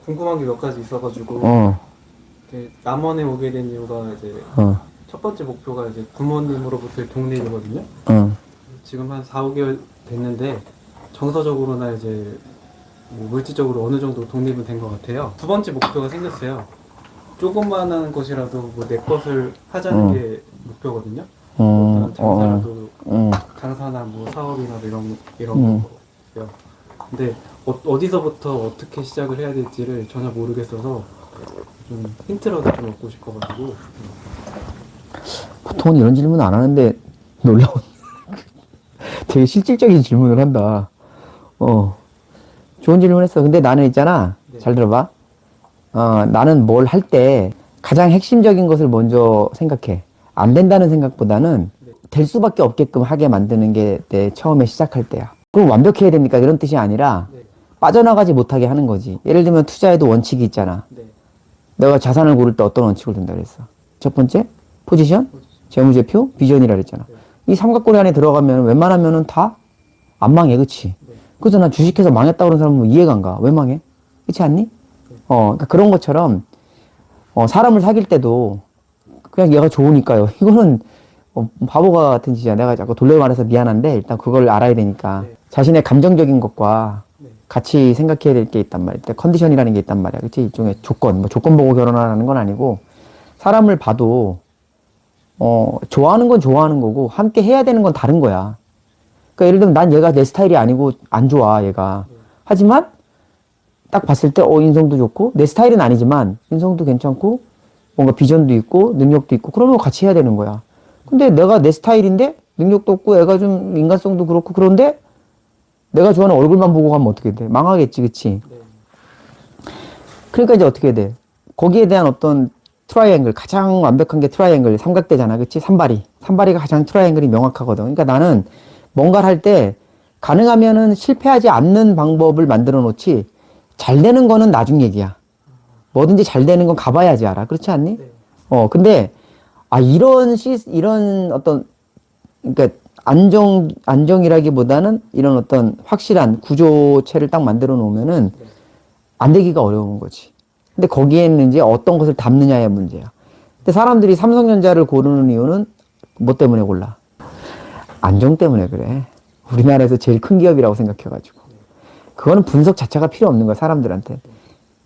궁금한 게 몇 가지 있어가지고 남원에 오게 된 이유가 이제 첫 번째 목표가 이제 부모님으로부터의 독립이거든요. 지금 한 4, 5개월 됐는데 정서적으로나 이제 뭐 물질적으로 어느 정도 독립은 된 것 같아요. 두 번째 목표가 생겼어요. 조금만한 것이라도 뭐 내 것을 하자는 게 목표거든요. 어떤 장사라도 장사나 뭐 사업이나 이런 거요. 근데 어디서부터 어떻게 시작을 해야 될지를 전혀 모르겠어서 좀 힌트라도 좀 얻고 싶어가지고. 보통은 이런 질문 안 하는데 놀라운 되게 실질적인 질문을 한다. 좋은 질문 했어. 근데 나는 있잖아. 네. 잘 들어봐. 나는 뭘 할 때 가장 핵심적인 것을 먼저 생각해. 안 된다는 생각보다는 될 수밖에 없게끔 하게 만드는 게 내 처음에 시작할 때야. 그럼 완벽해야 됩니까? 이런 뜻이 아니라 네. 빠져나가지 못하게 하는 거지. 예를 들면 투자에도 원칙이 있잖아. 네. 내가 자산을 고를 때 어떤 원칙을 둔다 그랬어? 첫 번째, 포지션, 재무제표, 비전이라 그랬잖아. 이 삼각고리 안에 들어가면 웬만하면은 다 안 망해, 그치? 그래서 난 주식해서 망했다 그런 사람은 이해가 안 가. 왜 망해? 그렇지 않니? 그러니까 그런 것처럼 사람을 사귈 때도 그냥 얘가 좋으니까요. 이거는 바보 같은 짓이야. 내가 자꾸 돌려 말해서 미안한데 일단 그걸 알아야 되니까 자신의 감정적인 것과 같이 생각해야 될 게 있단 말이야. 컨디션이라는 게 있단 말이야. 그치? 일종의 조건, 뭐 조건 보고 결혼하는 건 아니고 사람을 봐도 좋아하는 건 좋아하는 거고 함께 해야 되는 건 다른 거야. 그러니까 예를 들면 난 얘가 내 스타일이 아니고 안 좋아, 얘가. 하지만 딱 봤을 때 인성도 좋고 내 스타일은 아니지만 인성도 괜찮고 뭔가 비전도 있고 능력도 있고 그러면 같이 해야 되는 거야. 근데 내가 내 스타일인데 능력도 없고 애가 좀 인간성도 그렇고 그런데 내가 좋아하는 얼굴만 보고 가면 어떻게 돼? 망하겠지, 그치? 그러니까 이제 어떻게 돼? 거기에 대한 어떤 트라이앵글, 가장 완벽한 게 트라이앵글, 삼각대잖아, 그치? 삼바리가 가장 트라이앵글이 명확하거든. 그러니까 나는 뭔가를 할 때 가능하면은 실패하지 않는 방법을 만들어 놓지 잘 되는 거는 나중 얘기야. 뭐든지 잘 되는 건 가봐야지 알아. 그렇지 않니? 근데 이런 어떤 그러니까 안정이라기보다는 이런 어떤 확실한 구조체를 딱 만들어 놓으면은 안 되기가 어려운 거지. 근데 거기에는 이제 어떤 것을 담느냐의 문제야. 근데 사람들이 삼성전자를 고르는 이유는 뭐 때문에 골라? 안정 때문에 그래. 우리나라에서 제일 큰 기업이라고 생각해가지고. 그거는 분석 자체가 필요 없는 거야, 사람들한테.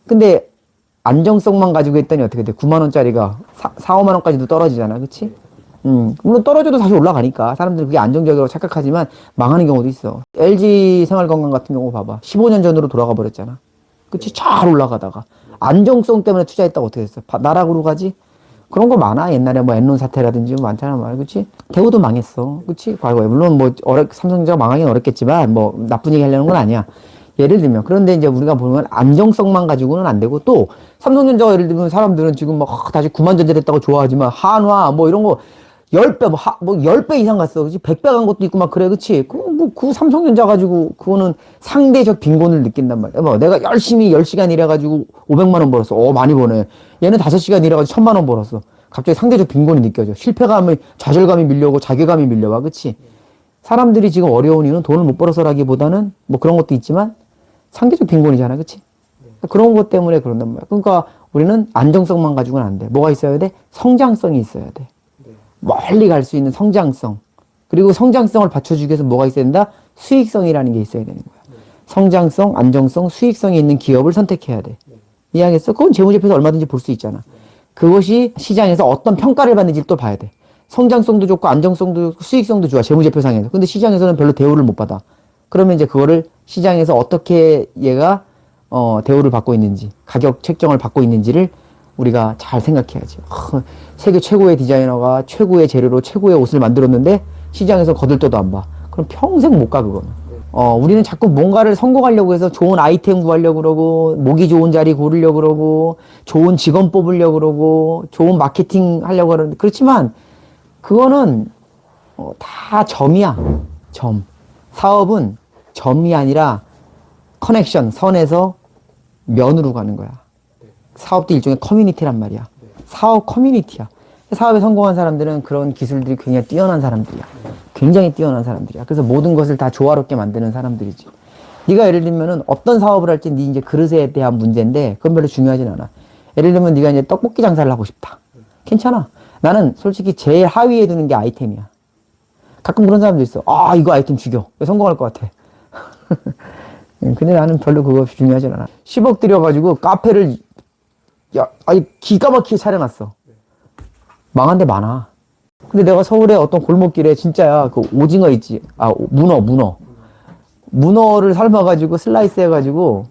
근데 안정성만 가지고 했더니 어떻게 돼? 9만 원짜리가 4, 5만 원까지도 떨어지잖아. 그치? 물론 떨어져도 다시 올라가니까 사람들은 그게 안정적이라고 착각하지만 망하는 경우도 있어. LG 생활건강 같은 경우 봐봐. 15년 전으로 돌아가 버렸잖아. 그치? 잘 올라가다가. 안정성 때문에 투자했다고 어떻게 됐어? 나락으로 가지? 그런 거 많아. 옛날에 뭐 엔론 사태라든지 많잖아. 말, 그치? 대우도 망했어. 그치? 과거에. 물론 뭐, 삼성전자가 망하긴 어렵겠지만, 뭐, 나쁜 얘기 하려는 건 아니야. 예를 들면. 그런데 이제 우리가 보면 안정성만 가지고는 안 되고 또, 삼성전자가 예를 들면 사람들은 지금 막 다시 9만 전자 됐다고 좋아하지만, 한화, 뭐 이런 거, 10배, 뭐 10배 이상 갔어. 그치? 100배 간 것도 있고 막 그래. 그치? 그 삼성전자 가지고, 그거는 상대적 빈곤을 느낀단 말이야. 뭐, 내가 열심히 10시간 일해가지고 500만 원 벌었어. 많이 버네. 얘는 5시간 일해가지고 1000만 원 벌었어. 갑자기 상대적 빈곤이 느껴져. 실패감이, 좌절감이 밀려오고 자괴감이 밀려와. 그치? 사람들이 지금 어려운 이유는 돈을 못 벌어서라기보다는 뭐 그런 것도 있지만 상대적 빈곤이잖아. 그치? 그런 것 때문에 그런단 말이야. 그러니까 우리는 안정성만 가지고는 안 돼. 뭐가 있어야 돼? 성장성이 있어야 돼. 멀리 갈 수 있는 성장성. 그리고 성장성을 받쳐주기 위해서 뭐가 있어야 된다? 수익성이라는 게 있어야 되는 거야. 성장성, 안정성, 수익성이 있는 기업을 선택해야 돼. 이해하겠어? 그건 재무제표에서 얼마든지 볼 수 있잖아. 그것이 시장에서 어떤 평가를 받는지를 또 봐야 돼. 성장성도 좋고 안정성도 좋고 수익성도 좋아. 재무제표상에서. 근데 시장에서는 별로 대우를 못 받아. 그러면 이제 그거를 시장에서 어떻게 얘가 대우를 받고 있는지, 가격 책정을 받고 있는지를 우리가 잘 생각해야지. 세계 최고의 디자이너가 최고의 재료로 최고의 옷을 만들었는데 시장에서 거들떠도 안 봐. 그럼 평생 못 가, 그거는. 우리는 자꾸 뭔가를 성공하려고 해서 좋은 아이템 구하려고 그러고, 목이 좋은 자리 고르려고 그러고, 좋은 직원 뽑으려고 그러고, 좋은 마케팅 하려고 그러는데, 그렇지만, 그거는, 다 점이야. 점. 사업은 점이 아니라 커넥션, 선에서 면으로 가는 거야. 사업도 일종의 커뮤니티란 말이야. 사업 커뮤니티야. 사업에 성공한 사람들은 그런 기술들이 굉장히 뛰어난 사람들이야. 굉장히 뛰어난 사람들이야. 그래서 모든 것을 다 조화롭게 만드는 사람들이지. 네가 예를 들면은 어떤 사업을 할지 네 이제 그릇에 대한 문제인데 그건 별로 중요하진 않아. 예를 들면 네가 이제 떡볶이 장사를 하고 싶다. 괜찮아. 나는 솔직히 제일 하위에 두는 게 아이템이야. 가끔 그런 사람도 있어. 아, 이거 아이템 죽여. 성공할 것 같아. 근데 나는 별로 그거 중요하진 않아. 10억 들여가지고 카페를, 야, 아니, 기가 막히게 차려놨어. 망한 데 많아. 근데 내가 서울에 어떤 골목길에 진짜야, 그 오징어 있지. 아, 문어. 문어를 삶아가지고 슬라이스 해가지고,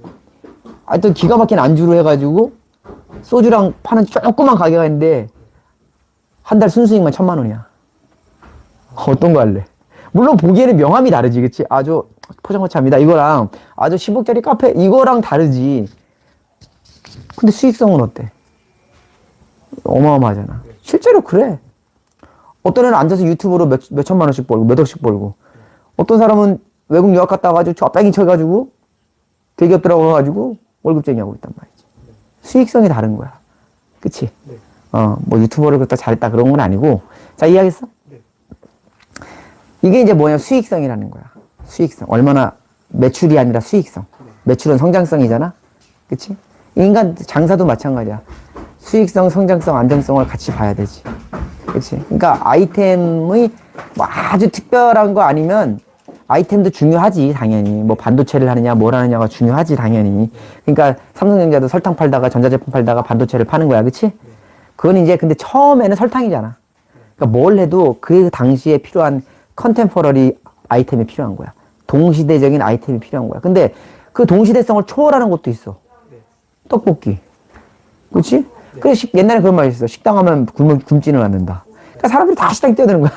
하여튼 기가 막힌 안주로 해가지고, 소주랑 파는 조그만 가게가 있는데, 한 달 순수익만 1,000만 원이야. 어떤 거 할래? 물론 보기에는 명함이 다르지, 그치? 아주 포장마차입니다. 이거랑 아주 10억짜리 카페, 이거랑 다르지. 근데 수익성은 어때? 어마어마하잖아. 실제로 그래. 어떤 애는 앉아서 유튜브로 몇 천만 원씩 벌고, 몇 억씩 벌고. 어떤 사람은 외국 유학 갔다 와가지고 쫙뺑이 쳐가지고, 대기업 들어가가지고 월급쟁이 하고 있단 말이지. 수익성이 다른 거야. 그치? 네. 뭐 유튜버를 그렇다 잘했다 그런 건 아니고. 자, 이해하겠어? 네. 이게 이제 뭐냐, 수익성이라는 거야. 수익성. 얼마나 매출이 아니라 수익성. 매출은 성장성이잖아. 그치? 인간 장사도 마찬가지야. 수익성, 성장성, 안정성을 같이 봐야 되지. 그치? 그러니까 아이템의 뭐 아주 특별한 거 아니면 아이템도 중요하지, 당연히. 뭐 반도체를 하느냐, 뭘 하느냐가 중요하지, 당연히. 그러니까 삼성전자도 설탕 팔다가 전자제품 팔다가 반도체를 파는 거야, 그치? 그건 이제 근데 처음에는 설탕이잖아. 그러니까 뭘 해도 그 당시에 필요한 컨템포러리 아이템이 필요한 거야. 동시대적인 아이템이 필요한 거야. 근데 그 동시대성을 초월하는 것도 있어. 떡볶이. 그치? 그래서 옛날에 그런 말이 있어. 식당 하면 굶지는 않는다. 그러니까 사람들이 다 식당에 뛰어드는 거야.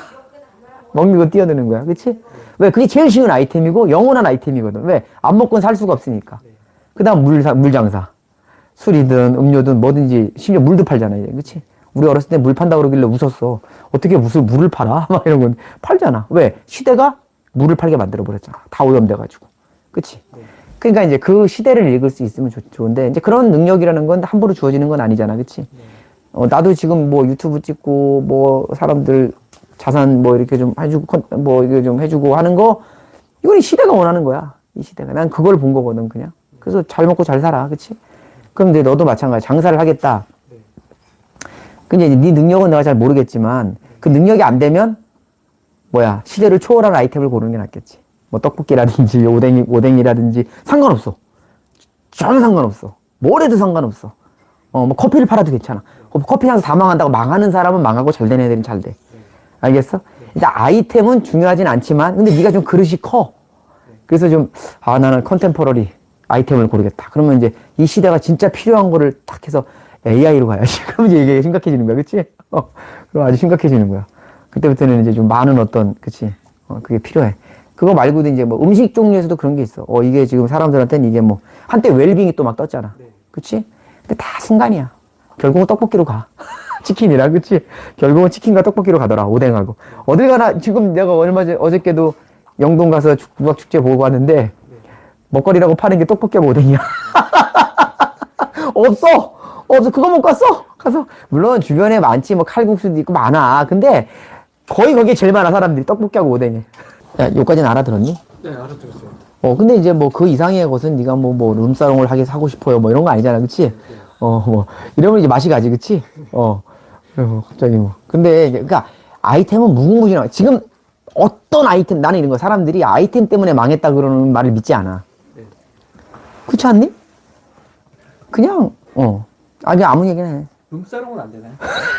먹는 거 뛰어드는 거야. 그치? 왜? 그게 제일 쉬운 아이템이고 영원한 아이템이거든. 왜? 안 먹고는 살 수가 없으니까. 그 다음 물 장사. 술이든 음료든 뭐든지 심지어 물도 팔잖아. 그치? 우리 어렸을 때 물 판다 그러길래 웃었어. 어떻게 무슨 물을 팔아? 막 이런 건 팔잖아. 왜? 시대가 물을 팔게 만들어버렸잖아. 다 오염돼가지고. 그치? 그러니까 이제 그 시대를 읽을 수 있으면 좋은데, 이제 그런 능력이라는 건 함부로 주어지는 건 아니잖아. 그치? 나도 지금 뭐 유튜브 찍고, 뭐 사람들 자산 뭐 이렇게 좀 해주고, 뭐 이게 좀 해주고 하는 거, 이건 시대가 원하는 거야. 이 시대가. 난 그걸 본 거거든, 그냥. 그래서 잘 먹고 잘 살아. 그치? 그럼 이제 너도 마찬가지야. 장사를 하겠다. 근데 이제 네 능력은 내가 잘 모르겠지만, 그 능력이 안 되면, 뭐야, 시대를 초월한 아이템을 고르는 게 낫겠지. 뭐 떡볶이라든지 오뎅이라든지 상관없어. 전혀 상관없어. 뭘 해도 상관없어. 뭐 커피를 팔아도 괜찮아. 커피 향서 다 망한다고 망하는 사람은 망하고 잘 되는 애들은 잘 돼. 알겠어? 일단 아이템은 중요하진 않지만 근데 네가 좀 그릇이 커. 그래서 좀 나는 컨템포러리 아이템을 고르겠다. 그러면 이제 이 시대가 진짜 필요한 거를 딱 해서 AI로 가야지. 그러면 이제 이게 심각해지는 거야. 그치? 그럼 아주 심각해지는 거야. 그때부터는 이제 좀 많은 어떤, 그치? 그게 필요해. 그거 말고도 이제 뭐 음식 종류에서도 그런 게 있어. 이게 지금 사람들한테는 이게 뭐, 한때 웰빙이 또 막 떴잖아. 그치? 근데 다 순간이야. 결국은 떡볶이로 가. 치킨이라, 그치? 결국은 치킨과 떡볶이로 가더라. 오뎅하고. 어딜 가나, 지금 내가 어저께도 영동 가서 국악축제 보고 왔는데, 먹거리라고 파는 게 떡볶이하고 오뎅이야. 없어! 그거 먹고 왔어! 가서, 물론 주변에 많지, 뭐 칼국수도 있고 많아. 근데, 거의 거기에 제일 많아, 사람들이. 떡볶이하고 오뎅이. 야, 요까지는 알아들었니? 네, 알아들었어요. 근데 이제 뭐 그 이상의 것은 네가 뭐 룸사롱을 사고 싶어요. 뭐 이런 거 아니잖아. 그치? 뭐, 이러면 이제 맛이 가지. 그치? 갑자기 뭐. 근데, 그러니까 아이템은 무궁무진하고, 지금 어떤 아이템, 나는 이런 거, 사람들이 아이템 때문에 망했다 그러는 말을 믿지 않아. 네. 그렇지 않니? 그냥, 그냥 아무 얘기나 해. 룸사롱은 안 되나요?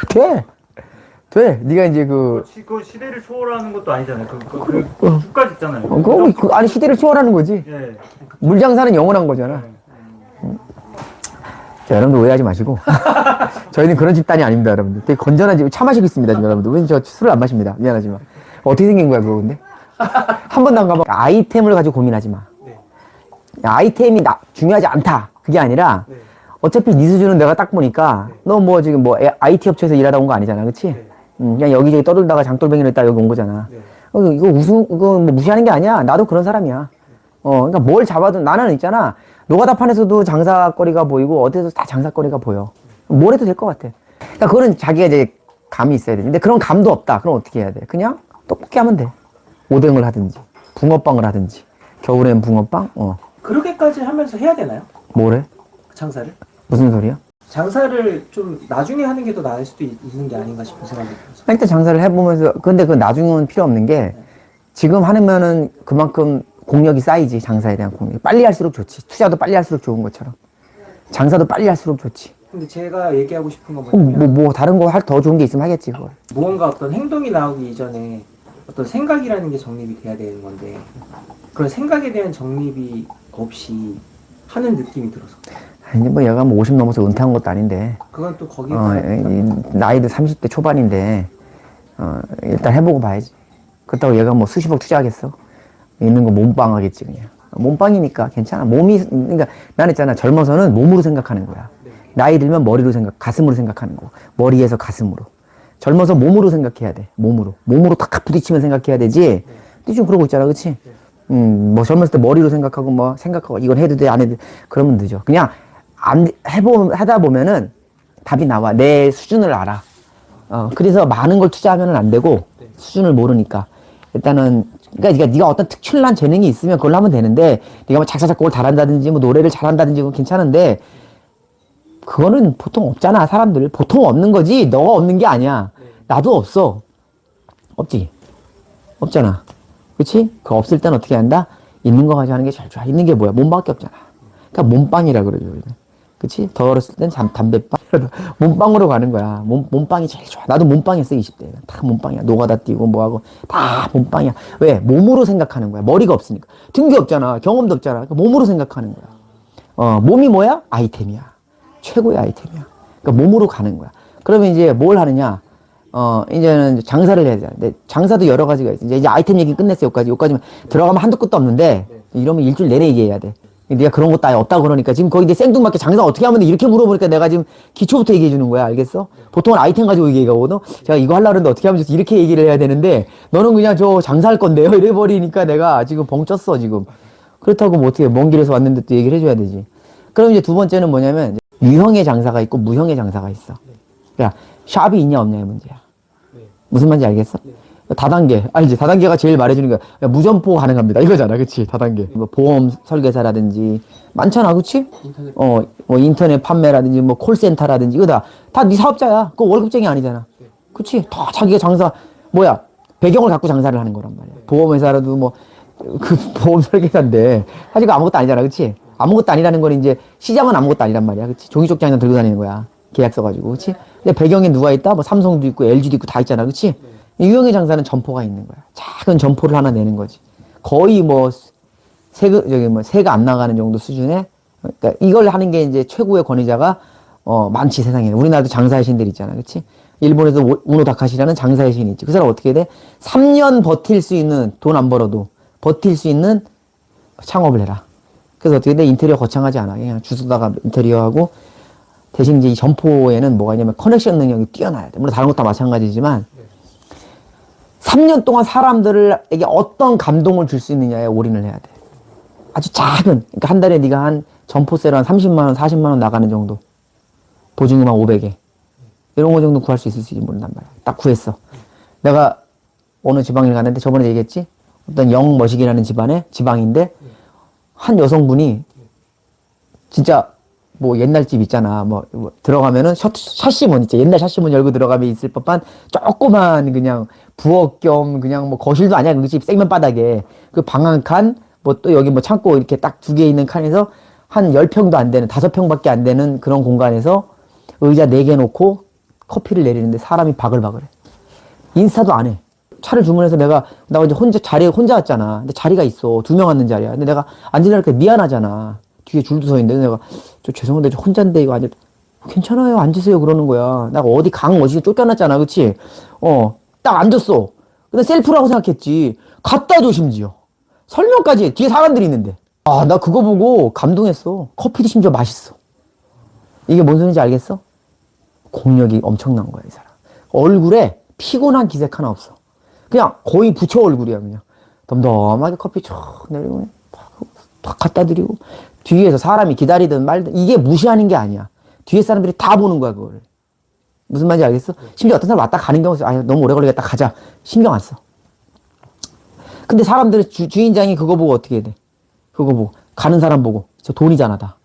돼. 네가 이제 그 시대를 초월하는 것도 아니잖아요. 그 끝까지 있잖아요. 아니, 시대를 초월하는 거지. 예. 물장사는 영원한 거잖아. 자, 여러분들 오해하지 마시고. 저희는 그런 집단이 아닙니다, 여러분들. 되게 건전한 집, 차 마시고 있습니다, 지금 여러분들. 왜 저 술을 안 마십니다. 미안하지만. 어떻게 생긴 거야, 그거 근데? 한 번도 안 가봐. 아이템을 가지고 고민하지 마. 네. 아이템이 중요하지 않다. 그게 아니라, 네. 어차피 네 수준은 내가 딱 보니까, 너 뭐 지금 뭐 IT 업체에서 일하다 온 거 아니잖아, 그치? 네. 그냥 여기저기 떠돌다가 장돌뱅이로 했다 여기 온 거잖아. 네. 이거 뭐 무시하는 게 아니야. 나도 그런 사람이야. 그러니까 뭘 잡아도 나는 있잖아. 노가다판에서도 장사거리가 보이고 어디에서 다 장사거리가 보여. 뭘 해도 될 것 같아. 그러니까 그거는 자기가 이제 감이 있어야 돼. 근데 그런 감도 없다. 그럼 어떻게 해야 돼? 그냥 떡볶이 하면 돼. 오뎅을 하든지, 붕어빵을 하든지, 겨울엔 붕어빵? 그렇게까지 하면서 해야 되나요? 뭐래? 장사를? 무슨 소리야? 장사를 좀 나중에 하는 게 더 나을 수도 있는 게 아닌가 싶은 생각이 들어서. 일단 장사를 해보면서, 근데 그 나중은 필요 없는 게, 지금 하면은 그만큼 공력이 쌓이지, 장사에 대한 공력이. 빨리 할수록 좋지. 투자도 빨리 할수록 좋은 것처럼. 장사도 빨리 할수록 좋지. 근데 제가 얘기하고 싶은 건 뭐냐면 뭐, 다른 거 더 좋은 게 있으면 하겠지, 그걸. 무언가 어떤 행동이 나오기 이전에 어떤 생각이라는 게 정립이 돼야 되는 건데 그런 생각에 대한 정립이 없이 하는 느낌이 들어서 아니, 뭐 얘가 뭐 50 넘어서 은퇴한 것도 아닌데, 그건 또 거기에 나이도 30대 초반인데, 일단 해보고 봐야지. 그렇다고 얘가 뭐 수십억 투자하겠어? 있는 거 몸빵 하겠지, 그냥. 몸빵이니까 괜찮아. 그러니까 난 있잖아. 젊어서는 몸으로 생각하는 거야. 나이 들면 머리로 가슴으로 생각하는 거. 머리에서 가슴으로. 젊어서 몸으로 생각해야 돼. 몸으로. 몸으로 탁 부딪히면 생각해야 되지. 근데 좀 그러고 있잖아. 그치? 뭐 젊었을 때 머리로 생각하고 이건 해도 돼, 안 해도 돼. 그러면 늦어. 그냥 하다 보면은 답이 나와. 내 수준을 알아. 그래서 많은 걸 투자하면은 안 되고, 수준을 모르니까. 일단은, 그러니까 네가 어떤 특출난 재능이 있으면 그걸로 하면 되는데, 네가 뭐 작사, 작곡을 잘한다든지, 뭐 노래를 잘한다든지, 그건 괜찮은데, 그거는 보통 없잖아, 사람들. 보통 없는 거지, 너가 없는 게 아니야. 나도 없어. 없지? 없잖아. 그치? 그 없을 땐 어떻게 한다? 있는 거 가지고 하는 게 제일 좋아. 있는 게 뭐야? 몸밖에 없잖아. 그러니까 몸빵이라 그러죠. 그치? 더 어렸을 땐 담배빵. 몸빵으로 가는 거야. 몸빵이 제일 좋아. 나도 몸빵했어, 20대. 다 몸빵이야. 노가다 뛰고 뭐하고. 다 몸빵이야. 왜? 몸으로 생각하는 거야. 머리가 없으니까. 등기 없잖아. 경험도 없잖아. 그러니까 몸으로 생각하는 거야. 몸이 뭐야? 아이템이야. 최고의 아이템이야. 그러니까 몸으로 가는 거야. 그러면 이제 뭘 하느냐? 이제는 장사를 해야 돼. 근데 장사도 여러 가지가 있어. 이제 아이템 얘기 끝냈어, 여기까지만. 들어가면 한도 끝도 없는데, 이러면 일주일 내내 얘기해야 돼. 네가 그런 것도 아예 없다고 그러니까 지금 거기 이제 생뚱맞게 장사 어떻게 하면 돼? 이렇게 물어보니까 내가 지금 기초부터 얘기해 주는 거야. 알겠어? 보통은 아이템 가지고 얘기하거든. 제가 이거 하려고 했는데 어떻게 하면 좋지? 이렇게 얘기를 해야 되는데 너는 그냥 저 장사할 건데요? 이래 버리니까 내가 지금 벙쪘어, 지금. 그렇다고 뭐 어떻게 먼 길에서 왔는데 또 얘기를 해줘야 되지. 그럼 이제 두 번째는 뭐냐면 유형의 장사가 있고 무형의 장사가 있어. 그러니까 샵이 있냐 없냐의 문제야. 무슨 말인지 알겠어? 다단계. 알지? 다단계가 제일 말해주는 거야. 야, 무점포 가능합니다. 이거잖아. 그치? 다단계. 뭐 보험 설계사라든지. 많잖아. 그치? 뭐 인터넷 판매라든지, 뭐 콜센터라든지. 이거 다 네 사업자야. 그거 월급쟁이 아니잖아. 그치? 다 자기가 장사, 배경을 갖고 장사를 하는 거란 말이야. 보험회사라도 보험 설계사인데. 사실 그거 아무것도 아니잖아. 그치? 아무것도 아니라는 건 이제 시장은 아무것도 아니란 말이야. 그치? 종이쪽장이나 들고 다니는 거야. 계약 써가지고. 그치? 근데 배경에 누가 있다? 뭐 삼성도 있고 LG도 있고 다 있잖아. 그치? 유형의 장사는 점포가 있는 거야. 작은 점포를 하나 내는 거지. 거의 세가 안 나가는 정도 수준의, 그러니까 이걸 하는 게 이제 최고의 권위자가, 많지, 세상에. 우리나라도 장사의 신들 있잖아. 그치? 일본에도 우노 다카시라는 장사의 신이 있지. 그 사람 어떻게 돼? 3년 버틸 수 있는, 돈 안 벌어도 버틸 수 있는 창업을 해라. 그래서 어떻게 돼? 인테리어 거창하지 않아. 그냥 주소다가 인테리어하고, 대신 이제 이 점포에는 뭐가 있냐면 커넥션 능력이 뛰어나야 돼. 물론 다른 것도 마찬가지지만, 3년 동안 사람들에게 어떤 감동을 줄 수 있느냐에 올인을 해야 돼. 아주 작은, 그러니까 한 달에 네가 한 점포세로 한 30만 원, 40만 원 나가는 정도. 보증금 한 500에. 이런 거 정도 구할 수 있을지 모른단 말이야. 딱 구했어. 내가 어느 지방에 갔는데 저번에 얘기했지? 어떤 영머식이라는 지방인데 한 여성분이 진짜 옛날 집 있잖아. 들어가면은 샤시문 있지. 옛날 샤시문 열고 들어가면 있을 법한 조그만 그냥 부엌 겸 그냥 거실도 아니야. 그 집 생면 바닥에 그 방 한 칸, 또 여기 창고 이렇게 딱 2개 있는 칸에서 한 10평도 안 되는, 5평밖에 안 되는 그런 공간에서 의자 4개 놓고 커피를 내리는데 사람이 바글바글해. 인스타도 안 해. 차를 주문해서 내가 이제 자리에 혼자 왔잖아. 근데 자리가 있어. 2명 앉는 자리야. 근데 내가 앉으려니까 미안하잖아. 뒤에 줄도 서 있는데 내가 죄송한데 저 혼자인데 이거 괜찮아요 앉으세요 그러는 거야. 내가 어디 어디서 쫓겨났잖아. 그치? 딱 앉았어. 근데 셀프라고 생각했지. 갖다 줘 심지어. 설명까지 해. 뒤에 사람들이 있는데. 나 그거 보고 감동했어. 커피도 심지어 맛있어. 이게 뭔 소리인지 알겠어? 공력이 엄청난 거야 이 사람. 얼굴에 피곤한 기색 하나 없어. 그냥 거의 부처 얼굴이야. 그냥 덤덤하게 커피 쫙 내리고 탁 갖다 드리고 뒤에서 사람이 기다리든 말든 이게 무시하는 게 아니야. 뒤에 사람들이 다 보는 거야 그거를. 무슨 말인지 알겠어? 심지어 어떤 사람 왔다 가는 경우 있어. 너무 오래 걸리겠다 가자. 신경 안 써. 근데 사람들의 주인장이 그거 보고 어떻게 해야 돼? 그거 보고 가는 사람 보고 저 돈이잖아 다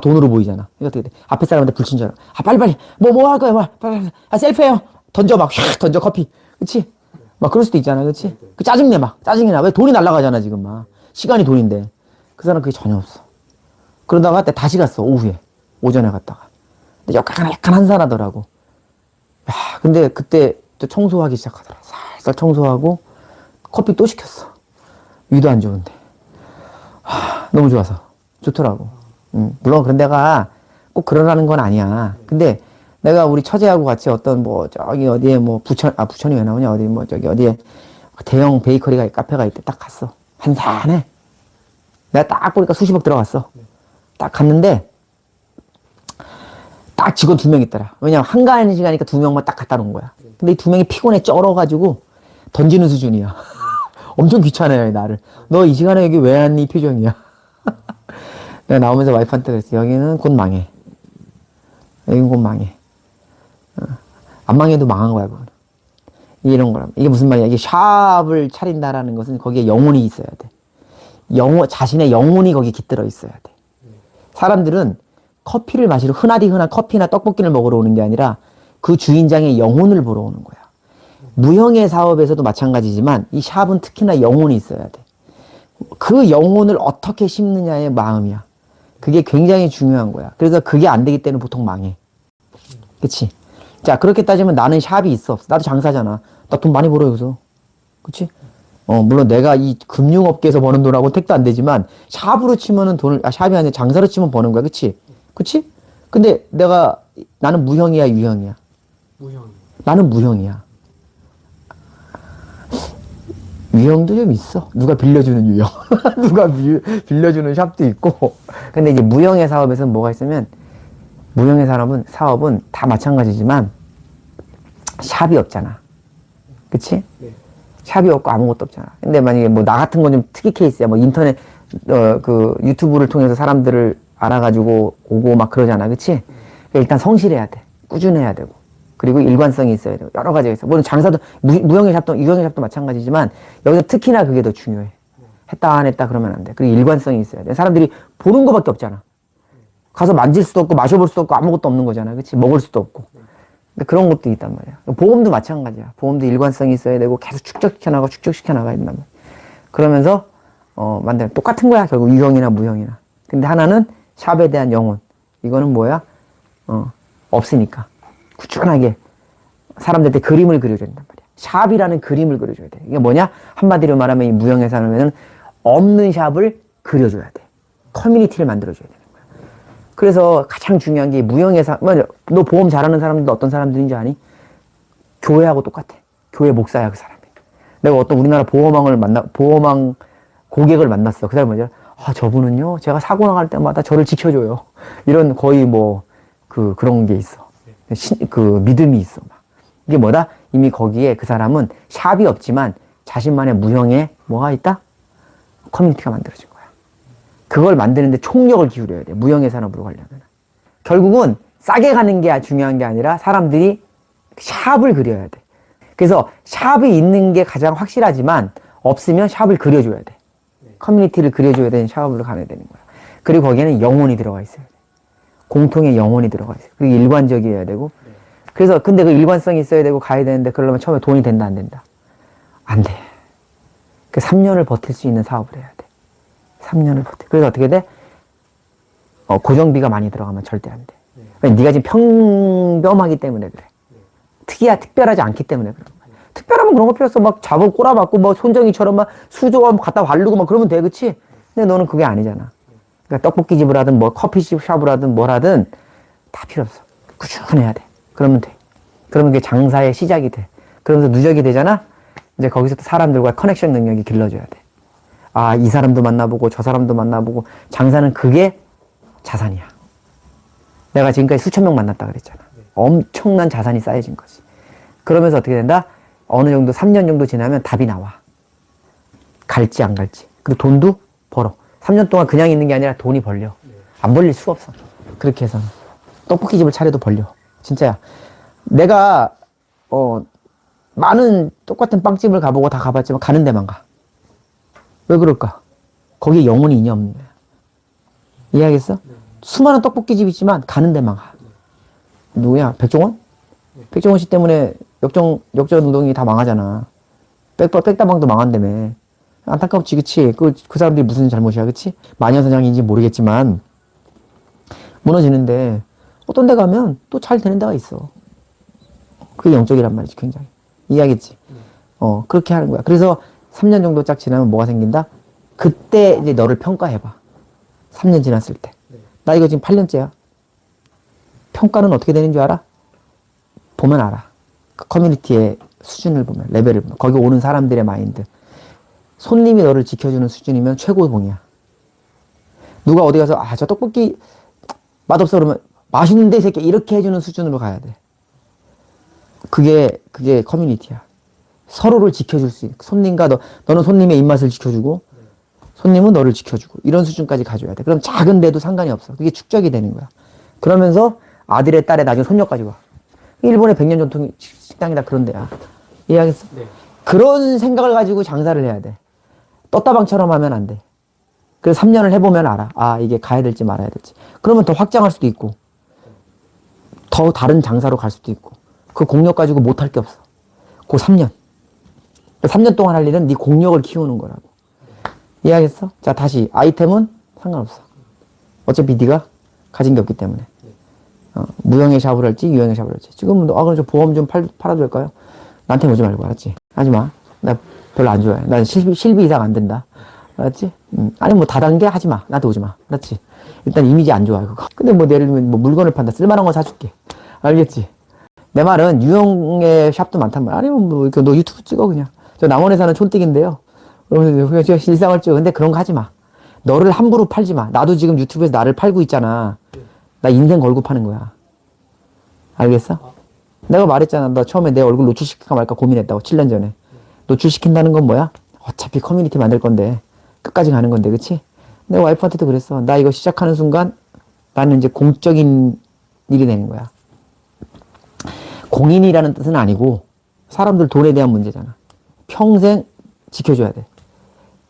돈으로 보이잖아. 이거 어떻게 돼? 앞에 사람한테 불친 줄 알아. 아 빨리 뭐 할 거야 뭐 빨리 아 셀프해요. 던져 막 휙 던져 커피. 그치? 막 그럴 수도 있잖아. 그치? 그 짜증내 막 짜증이 나. 왜 돈이 날아가잖아 지금 막 시간이 돈인데 그 사람 그게 전혀 없어. 그러다가 다시 갔어 오후에 오전에 갔다가 근데 약간 한산하더라고. 야 근데 그때 또 청소하기 시작하더라. 살살 청소하고 커피 또 시켰어. 위도 안 좋은데 너무 좋아서 좋더라고. 물론 그런 데가 꼭 그러라는 건 아니야. 근데 내가 우리 처제하고 같이 어떤 뭐 저기 어디에 뭐 부천이 왜 나오냐 어디 뭐 저기 어디에 대형 베이커리가 카페가 있대. 딱 갔어. 한산해. 내가 딱 보니까 수십억 들어갔어. 딱 갔는데 딱 직원 2명 있더라. 왜냐면 한가한 시간이니까 2명만 딱 갖다 놓은 거야. 근데 이 2명이 피곤해 쩔어가지고 던지는 수준이야. 엄청 귀찮아요 나를. 너 이 시간에 여기 왜 왔니? 표정이야. 내가 나오면서 와이프한테 그랬어. 여기는 곧 망해. 여기는 곧 망해. 안 망해도 망한 거야 그거는. 이런 거라. 이게 무슨 말이야. 이게 샵을 차린다라는 것은 거기에 영혼이 있어야 돼. 자신의 영혼이 거기 깃들어 있어야 돼. 사람들은 커피를 마시러 흔한 커피나 떡볶이를 먹으러 오는 게 아니라 그 주인장의 영혼을 보러 오는 거야. 무형의 사업에서도 마찬가지지만 이 샵은 특히나 영혼이 있어야 돼. 그 영혼을 어떻게 심느냐의 마음이야. 그게 굉장히 중요한 거야. 그래서 그게 안 되기 때문에 보통 망해. 그치? 자, 그렇게 따지면 나는 샵이 있어 없어? 나도 장사잖아. 나 돈 많이 벌어 여기서. 그치? 물론 내가 이 금융업계에서 버는 돈하고는 택도 안 되지만 샵으로 치면은 샵이 아니라 장사로 치면 버는 거야. 그치? 그치? 근데 나는 무형이야, 유형이야? 무형. 나는 무형이야. 유형도 좀 있어. 누가 빌려주는 유형. 누가 빌려주는 샵도 있고. 근데 이제 무형의 사업에서는 뭐가 있으면, 무형의 사업은 다 마찬가지지만, 샵이 없잖아. 그치? 네. 샵이 없고 아무것도 없잖아. 근데 만약에 뭐 나 같은 건 좀 특이 케이스야. 뭐 인터넷, 유튜브를 통해서 사람들을 알아가지고 오고 막 그러잖아. 그치? 일단 성실해야 돼. 꾸준해야 되고. 그리고 일관성이 있어야 되고. 여러 가지가 있어. 물론 장사도, 무형의 샵도, 유형의 샵도 마찬가지지만, 여기서 특히나 그게 더 중요해. 했다, 안 했다 그러면 안 돼. 그리고 일관성이 있어야 돼. 사람들이 보는 거밖에 없잖아. 가서 만질 수도 없고, 마셔볼 수도 없고, 아무것도 없는 거잖아. 그치? 먹을 수도 없고. 근데 그런 것도 있단 말이야. 보험도 마찬가지야. 보험도 일관성이 있어야 되고, 계속 축적시켜나가야 된단 말이야. 그러면서, 똑같은 거야. 결국 유형이나 무형이나. 근데 하나는 샵에 대한 영혼. 이거는 뭐야? 없으니까. 꾸준하게 사람들한테 그림을 그려줘야 된단 말이야. 샵이라는 그림을 그려줘야 돼. 이게 뭐냐? 한마디로 말하면 이 무형의 사람에는 없는 샵을 그려줘야 돼. 커뮤니티를 만들어줘야 되는 거야. 그래서 가장 중요한 게 무형의 사람, 너 보험 잘하는 사람들도 어떤 사람들인지 아니? 교회하고 똑같아. 교회 목사야, 그 사람이. 내가 어떤 우리나라 보험왕 고객을 만났어. 그 사람이 뭐냐? 저분은요, 제가 사고 나갈 때마다 저를 지켜줘요. 이런 거의 그런 게 있어. 믿음이 있어. 막. 이게 뭐다? 이미 거기에 그 사람은 샵이 없지만 자신만의 무형의 뭐가 있다? 커뮤니티가 만들어진 거야. 그걸 만드는데 총력을 기울여야 돼. 무형의 산업으로 가려면. 결국은 싸게 가는 게 중요한 게 아니라 사람들이 샵을 그려야 돼. 그래서 샵이 있는 게 가장 확실하지만 없으면 샵을 그려줘야 돼. 커뮤니티를 그려줘야 되는 샵으로 가야 되는 거야. 그리고 거기에는 영혼이 들어가 있어야 돼. 공통의 영혼이 들어가 있어요. 그리고 일관적이어야 되고. 그래서 근데 그 일관성이 있어야 되고 가야 되는데 그러려면 처음에 돈이 된다 안 된다? 안 돼. 그 3년을 버틸 수 있는 사업을 해야 돼. 3년을 버텨. 그래서 어떻게 돼? 고정비가 많이 들어가면 절대 안 돼. 왜냐면 네가 지금 평범하기 때문에 그래. 특별하지 않기 때문에 그래. 특별하면 그런 거 필요 없어. 막 잡아 꼬라박고 뭐 손정이처럼 막 수조가 갖다 바르고 막 그러면 돼. 그치? 근데 너는 그게 아니잖아. 그러니까 떡볶이집을 하든 뭐 커피숍 샵을 하든 뭘 하든 다 필요 없어. 꾸준해야 돼. 그러면 돼. 그러면 그게 장사의 시작이 돼. 그러면서 누적이 되잖아? 이제 거기서 또 사람들과 커넥션 능력이 길러져야 돼. 이 사람도 만나보고 저 사람도 만나보고 장사는 그게 자산이야. 내가 지금까지 수천 명 만났다 그랬잖아. 엄청난 자산이 쌓여진 거지. 그러면서 어떻게 된다? 어느 정도 3년 정도 지나면 답이 나와. 갈지 안 갈지. 그리고 돈도 벌어. 3년 동안 그냥 있는 게 아니라 돈이 벌려. 안 벌릴 수가 없어. 그렇게 해서는. 떡볶이집을 차려도 벌려. 진짜야. 내가 많은 똑같은 빵집을 가보고 다 가봤지만 가는 데만 가. 왜 그럴까? 거기에 영혼이 있냐 없냐. 이해하겠어? 수많은 떡볶이집 있지만 가는 데만 가. 누구야? 백종원? 백종원 씨 때문에 역전 운동이 다 망하잖아. 백다방도 망한다며. 안타깝지, 그치? 그 사람들이 무슨 잘못이야, 그치? 마녀사냥인지 모르겠지만, 무너지는데, 어떤 데 가면 또 잘 되는 데가 있어. 그게 영적이란 말이지, 굉장히. 이해하겠지? 그렇게 하는 거야. 그래서 3년 정도 딱 지나면 뭐가 생긴다? 그때 이제 너를 평가해봐. 3년 지났을 때. 나 이거 지금 8년째야. 평가는 어떻게 되는 줄 알아? 보면 알아. 그 커뮤니티의 수준을 보면, 레벨을 보면, 거기 오는 사람들의 마인드. 손님이 너를 지켜주는 수준이면 최고봉이야. 누가 어디 가서, 저 떡볶이 맛없어 그러면, 맛있는데, 이 새끼. 이렇게 해주는 수준으로 가야 돼. 그게 커뮤니티야. 서로를 지켜줄 수 있는. 손님과 너는 손님의 입맛을 지켜주고, 손님은 너를 지켜주고, 이런 수준까지 가져야 돼. 그럼 작은 데도 상관이 없어. 그게 축적이 되는 거야. 그러면서 아들의 딸의 나중에 손녀까지 와. 일본의 100년 전통 식당이 다 그런 데야. 이해하겠어? 네. 그런 생각을 가지고 장사를 해야 돼. 떴다방처럼 하면 안 돼. 그래서 3년을 해보면 알아. 이게 가야 될지 말아야 될지. 그러면 더 확장할 수도 있고, 더 다른 장사로 갈 수도 있고, 그 공력 가지고 못할 게 없어. 그 3년. 3년 동안 할 일은 네 공력을 키우는 거라고. 이해하겠어? 자, 다시. 아이템은 상관없어. 어차피 네가 가진 게 없기 때문에. 무형의 샵을 할지, 유형의 샵을 할지. 지금은, 그럼 저 보험 좀 팔아도 될까요? 나한테 오지 말고, 알았지? 하지 마. 나 별로 안 좋아해. 난 실비 이상 안 된다. 알았지? 아니, 뭐, 다단계 하지 마. 나한테 오지 마. 알았지? 일단 이미지 안 좋아, 그거. 근데 뭐, 예를 들면 뭐 물건을 판다. 쓸만한 거 사줄게. 알겠지? 내 말은 유형의 샵도 많단 말이야. 아니면 뭐, 너 유튜브 찍어, 그냥. 저 남원에 사는 촌뜨기인데요. 그러면 제가 일상을 찍어. 근데 그런 거 하지 마. 너를 함부로 팔지 마. 나도 지금 유튜브에서 나를 팔고 있잖아. 나 인생 걸고 파는 거야. 알겠어? 내가 말했잖아. 너 처음에 내 얼굴 노출시킬까 말까 고민했다고. 7년 전에. 노출시킨다는 건 뭐야? 어차피 커뮤니티 만들 건데. 끝까지 가는 건데, 그치? 내 와이프한테도 그랬어. 나 이거 시작하는 순간 나는 이제 공적인 일이 되는 거야. 공인이라는 뜻은 아니고 사람들 돈에 대한 문제잖아. 평생 지켜줘야 돼.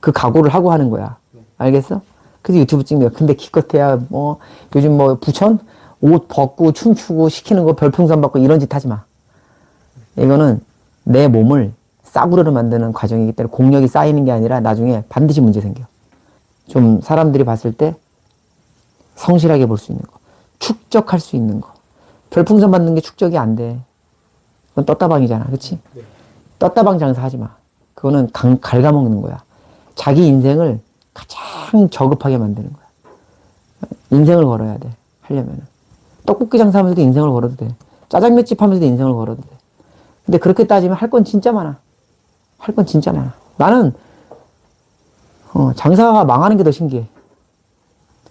그 각오를 하고 하는 거야. 알겠어? 그래서 유튜브 찍는 거야. 근데 기껏해야 뭐 요즘 뭐 부천 옷 벗고 춤추고 시키는 거 별풍선 받고 이런 짓 하지 마. 이거는 내 몸을 싸구려로 만드는 과정이기 때문에 공력이 쌓이는 게 아니라 나중에 반드시 문제 생겨. 좀 사람들이 봤을 때 성실하게 볼 수 있는 거. 축적할 수 있는 거. 별풍선 받는 게 축적이 안 돼. 그건 떴다방이잖아. 그치? 네. 떴다방 장사 하지 마. 그거는 갉아먹는 거야. 자기 인생을 가장 저급하게 만드는 거야. 인생을 걸어야 돼. 하려면은. 떡볶이 장사하면서도 인생을 걸어도 돼. 짜장면집 하면서도 인생을 걸어도 돼. 근데 그렇게 따지면 할 건 진짜 많아. 할 건 진짜 많아. 나는 장사가 망하는 게 더 신기해.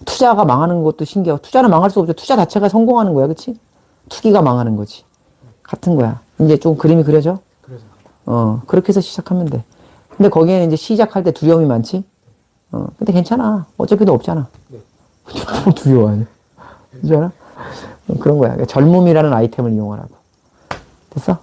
투자가 망하는 것도 신기하고 투자는 망할 수 없죠. 투자 자체가 성공하는 거야. 그치? 투기가 망하는 거지. 같은 거야. 이제 좀 그림이 그려져? 그래서. 그렇게 해서 시작하면 돼. 근데 거기에는 이제 시작할 때 두려움이 많지? 근데 괜찮아. 어차피도 없잖아. 네. 두려워하냐? 그렇지 않아? 그런 거야. 젊음이라는 아이템을 이용하라고. 됐어?